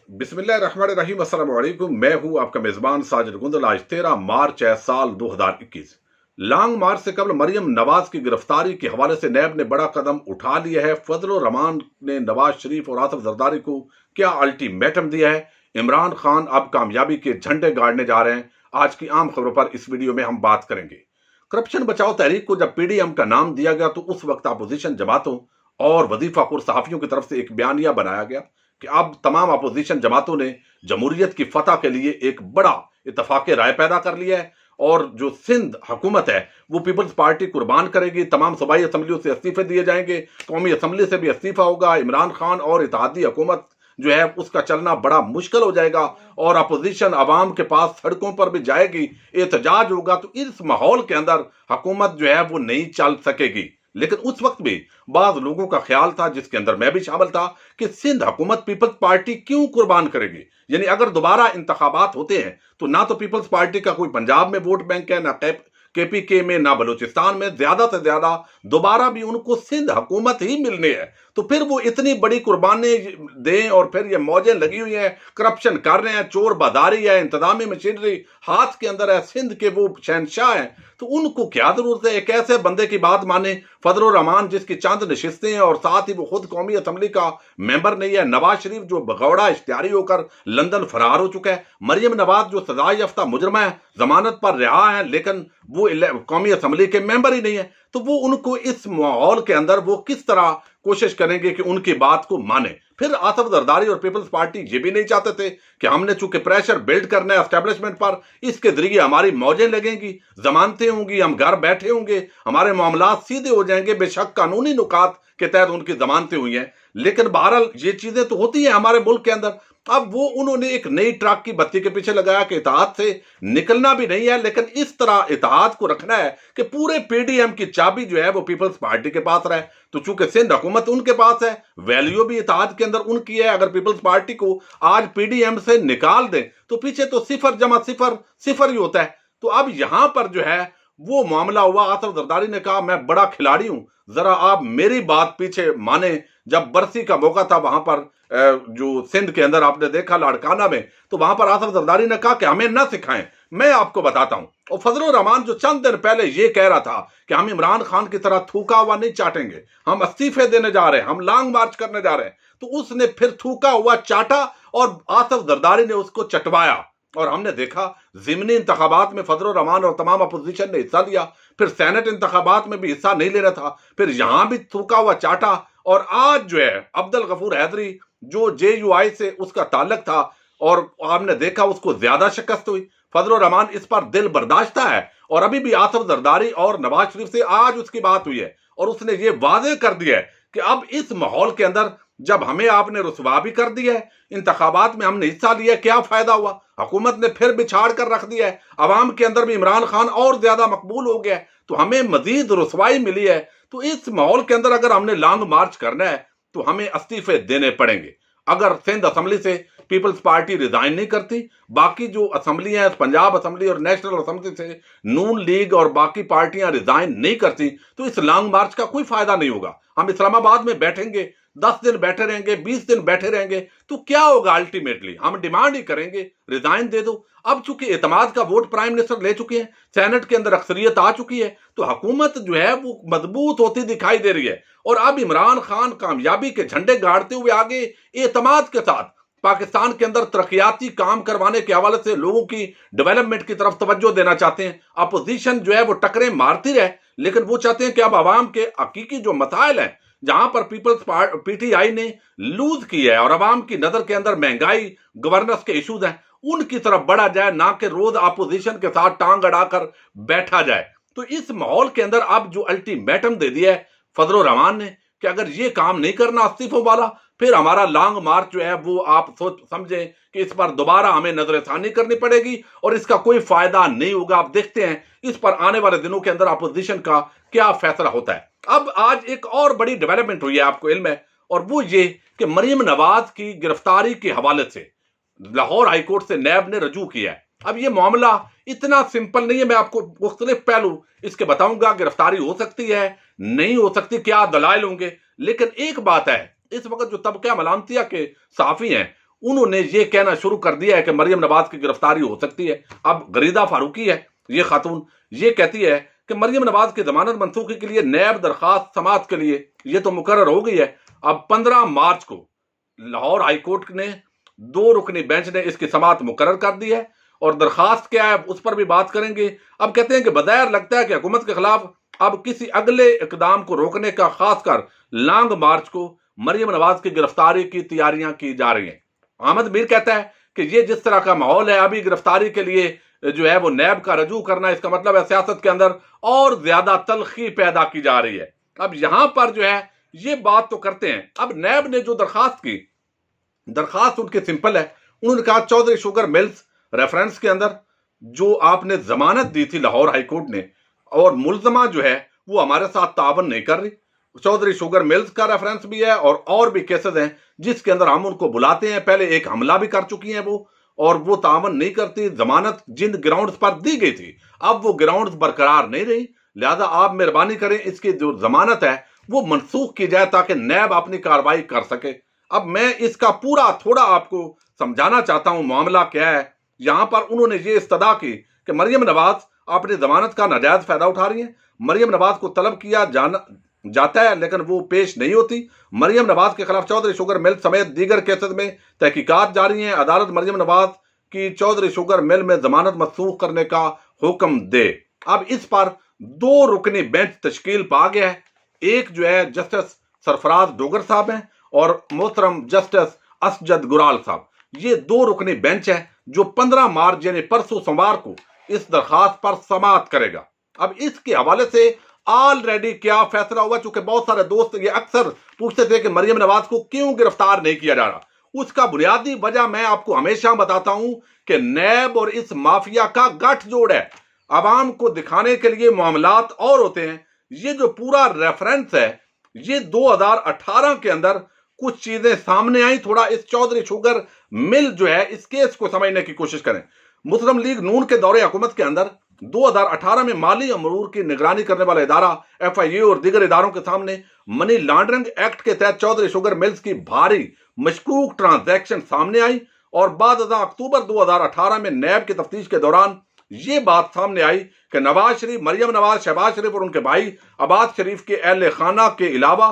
बिस्मिल्लाहिर्रहमानिर्रहीम, अस्सलाम वालेकुम। मैं हूं आपका मेजबान साजिद गुंदल। आज 13 मार्च है साल 2021। लॉन्ग मार्च से कबल मरियम नवाज की गिरफ्तारी के हवाले से नैब ने बड़ा कदम उठा लिया है। फजल रहमान ने नवाज शरीफ और आसिफ जरदारी को क्या अल्टीमेटम दिया है। इमरान खान अब कामयाबी के झंडे गाड़ने जा रहे हैं। आज की आम खबरों पर इस वीडियो में हम बात करेंगे। करप्शन बचाओ तहरीक को जब पीडीएम का नाम दिया गया तो उस वक्त अपोजिशन जमातों और वजीफाखोर सहाफियों की तरफ से एक बयानिया बनाया गया कि अब तमाम अपोजिशन जमातों ने जमहूरियत की फतह के लिए एक बड़ा इतफाक राय पैदा कर लिया है और जो सिंध हुकूमत है वो पीपल्स पार्टी कुर्बान करेगी। तमाम सूबाई असम्बलियों से इस्तीफे दिए जाएंगे, कौमी असम्बली से भी इस्तीफा होगा। इमरान खान और इत्तेहादी हुकूमत जो है उसका चलना बड़ा मुश्किल हो जाएगा और अपोजिशन अवाम के पास सड़कों पर भी जाएगी, एहतजाज होगा। तो इस माहौल के अंदर हुकूमत जो है वो नहीं चल सकेगी। लेकिन उस वक्त भी बाज लोगों का ख्याल था, जिसके अंदर मैं भी शामिल था, कि सिंध हुकूमत पीपल्स पार्टी क्यों कुर्बान करेगी। यानी अगर दोबारा इंतखाबात होते हैं तो ना तो पीपल्स पार्टी का कोई पंजाब में वोट बैंक है, ना केपीके में, ना बलूचिस्तान में। ज्यादा से ज्यादा दोबारा भी उनको सिंध हुकूमत ही मिलनी है। तो फिर वो इतनी बड़ी कुर्बानी दें और फिर ये मौजें लगी हुई हैं, करप्शन कर रहे हैं, चोर बाजारी है, इंतजामी मशीनरी हाथ के अंदर है, सिंध के वो शहनशाह हैं। तो उनको क्या जरूरत है एक ऐसे बंदे की बात माने। फजल रहमान जिसकी चंद नशिस्तें हैं और साथ ही वो खुद कौमी असम्बली का मेंबर नहीं है। नवाज शरीफ जो बगौड़ा इश्तिहारी होकर लंदन फरार हो चुका है। मरियम नवाज जो सजा याफ्ता मुजरमा है, जमानत पर रिहा है, लेकिन वो कौमी असम्बली के मेंबर ही नहीं है। तो वो उनको इस माहौल के अंदर वो किस तरह कोशिश करेंगे कि उनकी बात को माने। फिर आसिफ जरदारी और पीपल्स पार्टी ये भी नहीं चाहते थे कि हमने चूंकि प्रेशर बिल्ड करना है एस्टेब्लिशमेंट पर, इसके जरिए हमारी मौजें लगेंगी, जमानतें होंगी, हम घर बैठे होंगे, हमारे मामला सीधे हो जाएंगे। बेशक कानूनी नुकात के तहत उनकी जमानतें हुई हैं, लेकिन बहरहाल ये चीजें तो होती हैं हमारे मुल्क के अंदर। अब वो उन्होंने एक नई ट्रक की बत्ती के पीछे लगाया कि इत्तेहाद से निकलना भी नहीं है, लेकिन इस तरह इत्तेहाद को रखना है कि पूरे पीडीएम की चाबी जो है वो पीपल्स पार्टी के पास रहे। तो चूंकि सिंध हुकूमत उनके पास है, वैल्यू भी इत्तेहाद के अंदर उनकी है। अगर पीपल्स पार्टी को आज पीडीएम से निकाल दें तो पीछे तो सिफर जमा सिफर सिफर ही होता है। तो अब यहां पर जो है वो मामला हुआ। आसिफ जरदारी ने कहा मैं बड़ा खिलाड़ी हूं, जरा आप मेरी बात पीछे माने। जब बरसी का मौका था वहां पर जो सिंध के अंदर आपने देखा लाड़काना में, तो वहां पर आसिफ जरदारी ने कहा कि हमें ना सिखाएं, मैं आपको बताता हूं। और फजल रहमान जो चंद दिन पहले ये कह रहा था कि हम इमरान खान की तरह थूका हुआ नहीं चाटेंगे, हम इस्तीफे देने जा रहे हैं, हम लॉन्ग मार्च करने जा रहे हैं, तो उसने फिर थूका हुआ चाटा और आसिफ जरदारी ने उसको चटवाया। और हमने देखा जिमनी इंतखाबात में फजल रहमान और तमाम अपोजिशन ने हिस्सा लिया, फिर सेनेट इंतखाबात में भी हिस्सा नहीं ले रहा था, फिर यहां भी थूका हुआ चाटा। और आज जो है अब्दुल गफूर हैदरी जो जेयूआई से उसका ताल्लुक था और आपने देखा उसको ज्यादा शिकस्त हुई। फजल रहमान इस पर दिल बर्दाश्त है और अभी भी आसिफ जरदारी और नवाज शरीफ से आज उसकी बात हुई है और उसने ये वादे कर दिया है कि अब इस माहौल के अंदर जब हमें आपने रुसवा भी कर दिया है, इंतखाबात में हमने हिस्सा लिया, क्या फायदा हुआ। हुकूमत ने फिर बिछाड़ कर रख दिया है, अवाम के अंदर भी इमरान खान और ज्यादा मकबूल हो गया है, तो हमें मजीद रुसवाई मिली है। तो इस माहौल के अंदर अगर हमने लॉन्ग मार्च करना है तो हमें इस्तीफे देने पड़ेंगे। अगर सिंध असम्बली से पीपल्स पार्टी रिजाइन नहीं करती, बाकी जो असम्बली हैं, पंजाब असम्बली और नेशनल असम्बली से नून लीग और बाकी पार्टियां रिजाइन नहीं करती, तो इस लॉन्ग मार्च का कोई फायदा नहीं होगा। हम इस्लामाबाद में बैठेंगे, 10 दिन बैठे रहेंगे, 20 दिन बैठे रहेंगे, तो क्या होगा। अल्टीमेटली हम डिमांड ही करेंगे रिजाइन दे दो। अब चूंकि एतमाद का वोट प्राइम मिनिस्टर ले चुके हैं, सेनेट के अंदर अक्सरियत आ चुकी है, तो हुकूमत जो है वो मजबूत होती दिखाई दे रही है। और अब इमरान खान कामयाबी के झंडे गाड़ते हुए आगे एतमाद के साथ पाकिस्तान के अंदर तरक्याती काम करवाने के हवाले से लोगों की डेवलपमेंट की तरफ तवज्जो देना चाहते हैं। अपोजिशन जो है वो टकरे मारती रहे, लेकिन वो चाहते हैं कि अब आवाम के हकीकी जो मसाइल हैं, जहां पर पीपल्स पीटीआई ने लूज किया है और आवाम की नजर के अंदर महंगाई, गवर्नेंस के इश्यूज हैं, उनकी तरफ बढ़ा जाए, ना कि रोज अपोजिशन के साथ टांग अड़ाकर बैठा जाए। तो इस माहौल के अंदर अब जो अल्टीमेटम दे दिया है फजल रहमान ने कि अगर ये काम नहीं करना इस्तीफों वाला, फिर हमारा लॉन्ग मार्च जो है वो आप सोच समझें कि इस पर दोबारा हमें नजरसानी करनी पड़ेगी और इसका कोई फायदा नहीं होगा। आप देखते हैं इस पर आने वाले दिनों के अंदर अपोजिशन का क्या फैसला होता है। अब आज एक और बड़ी डेवलपमेंट हुई है, आपको इल्म है, और वो ये कि मरियम नवाज की गिरफ्तारी के हवाले से लाहौर हाईकोर्ट से नैब ने रजू किया है। अब ये मामला इतना सिंपल नहीं है, मैं आपको मुख्तलिफ पहलू इसके बताऊंगा। गिरफ्तारी हो सकती है, नहीं हो सकती, क्या दलाइल होंगे, लेकिन एक बात है, इस वक्त जो तबका मलामतिया के साफी हैं उन्होंने ये कहना शुरू कर दिया है कि मरियम नवाज की गिरफ्तारी हो सकती है। अब गरीदा फारूकी है ये खातून, ये कहती है कि मरियम नवाज की जमानत मनसूखी के लिए नैब दरखास्त समाअत के लिए ये तो मुकर्रर हो गई है। अब 15 मार्च को लाहौर हाईकोर्ट ने 2 रुकनी बेंच ने इसकी समाअत मुकर्रर कर दी है और दरखास्त क्या है उस पर भी बात करेंगे। अब कहते हैं कि बज़ाहिर लगता है कि हुकूमत के खिलाफ अब किसी अगले इकदाम को रोकने का, खासकर लॉन्ग मार्च को मरियम नवाज की गिरफ्तारी की तैयारियां की जा रही हैं। अहमद मीर कहता है कि ये जिस तरह का माहौल है, अभी गिरफ्तारी के लिए जो है वो नैब का रजू करना, इसका मतलब है सियासत के अंदर और ज्यादा तलखी पैदा की जा रही है। अब यहां पर जो है ये बात तो करते हैं। अब नैब ने जो दरखास्त की, दरखास्त उनकी सिंपल है। उन्होंने कहा चौधरी शुगर मिल्स रेफरेंस के अंदर जो आपने जमानत दी थी लाहौर हाईकोर्ट ने, और मुलजमा जो है वो हमारे साथ तावन नहीं कर रही। चौधरी शुगर मिल्स का रेफरेंस भी है और भी केसेस हैं जिसके अंदर हम उनको बुलाते हैं, पहले एक हमला भी कर चुकी हैं वो, और वो तावन नहीं करती। जमानत जिन ग्राउंड्स पर दी गई थी अब वो ग्राउंड्स बरकरार नहीं रही, लिहाजा आप मेहरबानी करें इसकी जो जमानत है वो मनसूख की जाए ताकि नैब अपनी कार्रवाई कर सके। अब मैं इसका पूरा थोड़ा आपको समझाना चाहता हूं मामला क्या है। यहां पर उन्होंने ये इस्तदा की कि मरियम नवाज अपनी जमानत का नाजायज फायदा उठा रही है। मरियम नवाज को तलब किया जाता है लेकिन वो पेश नहीं होती। मरियम नवाज के खिलाफ चौधरी शुगर मिल समेत दीगर केसेस में तहकीकात जारी हैं। अदालत मरियम नवाज की चौधरी शुगर मिल में जमानत मनसूख करने का हुक्म दे। अब इस पर 2 रुकनी बेंच तश्कील पा गया है। एक जो है जस्टिस सरफराज डोगर साहब हैं और मोहतरम जस्टिस असजद गुराल साहब। ये 2 रुकनी बेंच है जो 15 मार्च यानी परसों सोमवार को इस दरखास्त पर समाअत करेगा। अब इसके हवाले से ऑलरेडी क्या फैसला हुआ, चूंकि बहुत सारे दोस्त ये अक्सर पूछते थे कि मरियम नवाज को क्यों गिरफ्तार नहीं किया जा रहा, उसका बुनियादी वजह मैं आपको हमेशा बताता हूं कि नैब और इस माफिया का गठजोड़ है। अवाम को दिखाने के लिए मामलात और होते हैं। ये जो पूरा रेफरेंस है ये 2018 के अंदर कुछ चीजें सामने आई। थोड़ा इस चौधरी शुगर मिल जो है इस केस को समझने की कोशिश करें। मुस्लिम लीग नून के दौरे हुकूमत के अंदर 2018 में माली अमूर की निगरानी करने वाला इदारा FIA और दीगर इदारों के सामने मनी लॉन्ड्रिंग एक्ट के तहत चौधरी शुगर मिल्स की भारी मशकूक ट्रांजैक्शन सामने आई और बाद अक्टूबर 2018 में नैब की तफ्तीश के दौरान ये बात सामने आई कि नवाज शरीफ, मरियम नवाज, शहबाज शरीफ और उनके भाई अब्बास शरीफ के अहले खाना के अलावा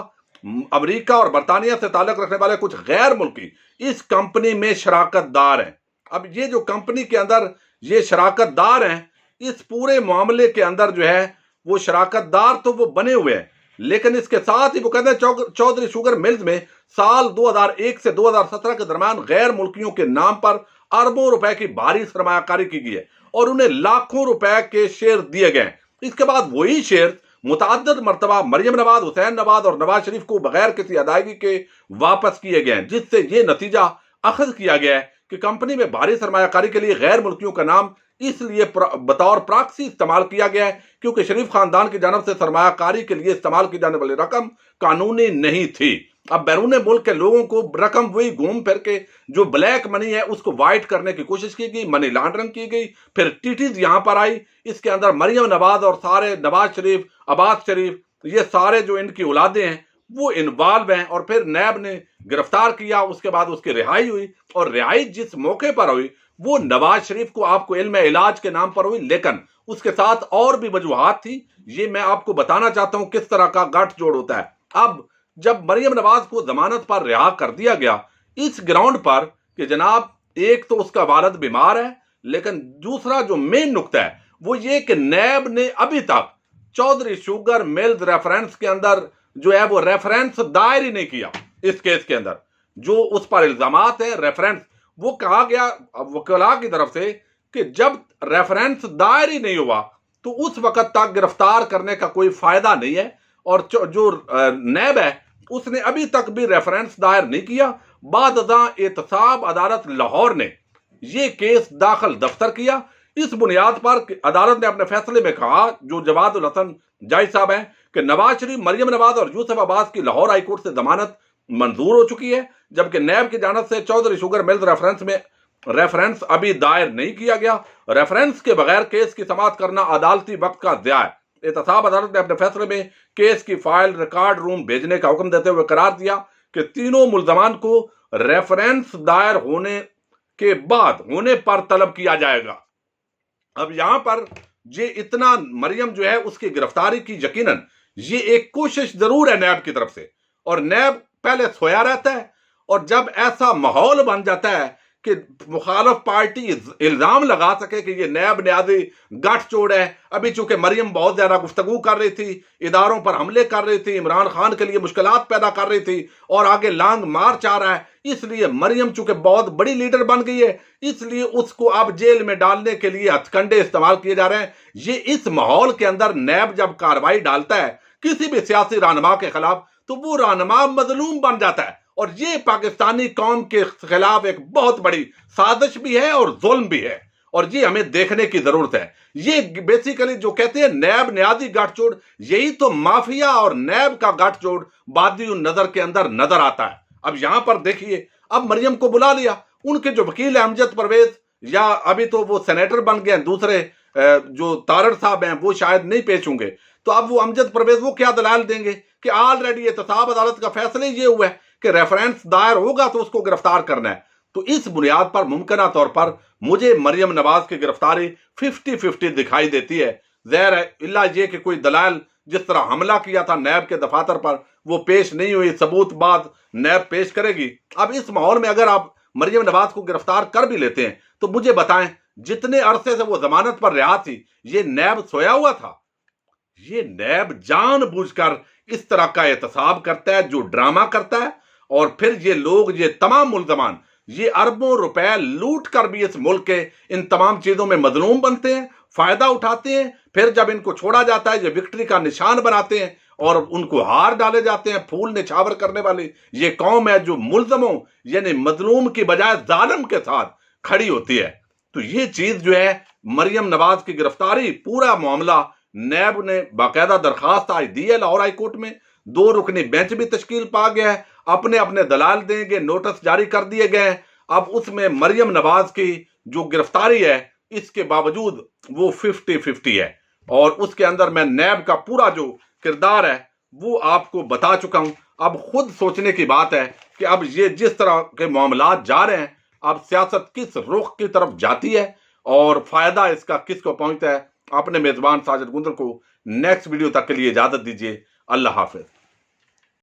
अमेरिका और बरतानिया से ताल्लुक रखने वाले कुछ गैर मुल्की इस कंपनी में शराकतदार हैं। अब ये जो कंपनी के अंदर ये शराकतदार हैं, इस पूरे मामले के अंदर जो है वो शराकतदार तो वो बने हुए हैं, लेकिन इसके साथ ही वो कहते हैं चौधरी शुगर मिल्स में साल 2001 से 2017 के दरमियान गैर मुल्कियों के नाम पर अरबों रुपए की भारी सरमायाकारी की गई है और उन्हें लाखों रुपए के शेयर दिए गए। इसके बाद वही शेयर मुतअद्दिद मरतबा मरियम नवाज, हुसैन नवाज और नवाज शरीफ को बगैर किसी अदायगी के वापस किए गए हैं, जिससे ये नतीजा अखज किया गया है कि कंपनी में भारी सरमायाकारी के लिए गैर मुल्कियों का नाम इसलिए बतौर प्रॉक्सी इस्तेमाल किया गया है क्योंकि शरीफ खानदान की जानब से सरमायाकारी के लिए इस्तेमाल की जाने वाली रकम कानूनी नहीं थी। अब बैरून मुल्क के लोगों को रकम वही घूम फिर के जो ब्लैक मनी है उसको वाइट करने की कोशिश की गई, मनी लॉन्ड्रिंग की गई। फिर टीटीज यहां पर आई, इसके अंदर मरियम नवाज और सारे नवाज शरीफ, अब्बास शरीफ, ये सारे जो इनकी औलादे हैं वो इन्वॉल्व हैं और फिर नैब ने गिरफ्तार किया। उसके बाद उसकी रिहाई हुई और रिहाई जिस मौके पर हुई वो नवाज शरीफ को आपको इल्म इलाज के नाम पर हुई, लेकिन उसके साथ और भी वजूहात थी। ये मैं आपको बताना चाहता हूं किस तरह का गठजोड़ होता है। अब जब मरियम नवाज को जमानत पर रिहा कर दिया गया इस ग्राउंड पर कि जनाब एक तो उसका वालिद बीमार है, लेकिन दूसरा जो मेन नुक्ता है वो ये कि नैब ने अभी तक चौधरी शुगर मिल्स रेफरेंस के अंदर जो है वो रेफरेंस दायर ही नहीं किया। इस केस के अंदर जो उस पर इल्जामात है रेफरेंस, वो कहा गया वकला की तरफ से कि जब रेफरेंस दायर ही नहीं हुआ तो उस वक्त तक गिरफ्तार करने का कोई फायदा नहीं है। और जो नैब है उसने अभी तक भी रेफरेंस दायर नहीं किया। बाद एहतसाब अदालत लाहौर ने यह केस दाखिल दफ्तर किया। इस बुनियाद पर अदालत ने अपने फैसले में कहा, जो जवादुल हसन जायद साहब हैं, कि नवाज शरीफ, मरियम नवाज और यूसुफ अब्बास की लाहौर हाईकोर्ट से जमानत मंजूर हो चुकी है, जबकि नैब की जानब से चौधरी शुगर मिल्स रेफरेंस अभी दायर नहीं किया गया। रेफरेंस के बगैर केस की समाअत करना अदालती वक्त का ज़िया है। एहतसाब अदालत ने अपने फैसले में केस की फाइल रिकॉर्ड रूम भेजने का हुक्म देते हुए करार दिया कि तीनों मुल्जमान को रेफरेंस दायर होने के बाद होने पर तलब किया जाएगा। अब यहां पर ये इतना मरियम जो है उसकी गिरफ्तारी की यकीनन ये एक कोशिश जरूर है नैब की तरफ से, और नैब पहले सोया रहता है, और जब ऐसा माहौल बन जाता है कि मुखालफ पार्टी इल्जाम लगा सके कि ये नैब न्याजी गठजोड़ है। अभी चूंकि मरियम बहुत ज्यादा गुफ्तगू कर रही थी, इदारों पर हमले कर रही थी, इमरान खान के लिए मुश्किलात पैदा कर रही थी, और आगे लॉन्ग मार्च आ रहा है, इसलिए मरियम चूंकि बहुत बड़ी लीडर बन गई है, इसलिए उसको अब जेल में डालने के लिए हथकंडे इस्तेमाल किए जा रहे हैं। ये इस माहौल के अंदर नैब जब कार्रवाई डालता है किसी भी सियासी रहनुमा के खिलाफ, तो वो रहनुमा मजलूम बन जाता है, और ये पाकिस्तानी कौम के खिलाफ एक बहुत बड़ी साजिश भी है और जुल्म भी है, और ये हमें देखने की जरूरत है। ये बेसिकली जो कहते हैं नैब न्याजी गठजोड़, यही तो माफिया और नैब का गठजोड़ बादी नजर के अंदर नजर आता है। अब यहां पर देखिए, अब मरियम को बुला लिया, उनके जो वकील है अमजद परवेज, या अभी तो वो सेनेटर बन गए, दूसरे जो तारड़ साहब हैं वो शायद नहीं पेश होंगे, तो अब वो अमजद परवेज वो क्या दलाल देंगे कि ऑलरेडी एहतसाब अदालत का फैसला ये हुआ है कि रेफरेंस दायर होगा तो उसको गिरफ्तार करना है। तो इस बुनियाद पर मुमकिना तौर पर मुझे मरियम नवाज की गिरफ्तारी 50-50 दिखाई देती है। ज़ाहिर है इल्ला ये कि कोई दलाल जिस तरह हमला किया था नैब के दफातर पर वो पेश नहीं हुई, सबूत बाद नैब पेश करेगी। अब इस माहौल में अगर आप मरियम नवाज को गिरफ्तार कर भी लेते हैं तो मुझे बताएं, जितने अरसे से वो जमानत पर रिहा थी, ये नैब सोया हुआ था? ये नैब जानबूझकर इस तरह का एहतसाब करता है, जो ड्रामा करता है, और फिर ये लोग, ये तमाम मुल्ज़मान, ये अरबों रुपए लूट कर भी इस मुल्क के इन तमाम चीजों में मजलूम बनते हैं, फायदा उठाते हैं। फिर जब इनको छोड़ा जाता है ये विक्ट्री का निशान बनाते हैं और उनको हार डाले जाते हैं। फूल निछावर करने वाली ये कौम है जो मुल्ज़मों यानी मजलूम की बजाय जालिम के साथ खड़ी होती है। तो ये चीज जो है मरियम नवाज की गिरफ्तारी, पूरा मामला नैब ने बाकायदा दरखास्त आज दी है लाहौर हाई कोर्ट में, 2 रुकनी बेंच भी तश्कील पा गया है, अपने अपने दलाल देंगे, नोटिस जारी कर दिए गए हैं। अब उसमें मरियम नवाज की जो गिरफ्तारी है इसके बावजूद वो 50-50 है, और उसके अंदर मैं नैब का पूरा जो किरदार है वो आपको बता चुका हूं। अब खुद सोचने की बात है कि अब ये जिस तरह के मामलात जा रहे हैं, अब सियासत किस रुख की तरफ जाती है और फायदा इसका किसको पहुंचता है। अपने मेजबान साजिद गुंजर को नेक्स्ट वीडियो तक के लिए इजाजत दीजिए। अल्लाह हाफिज।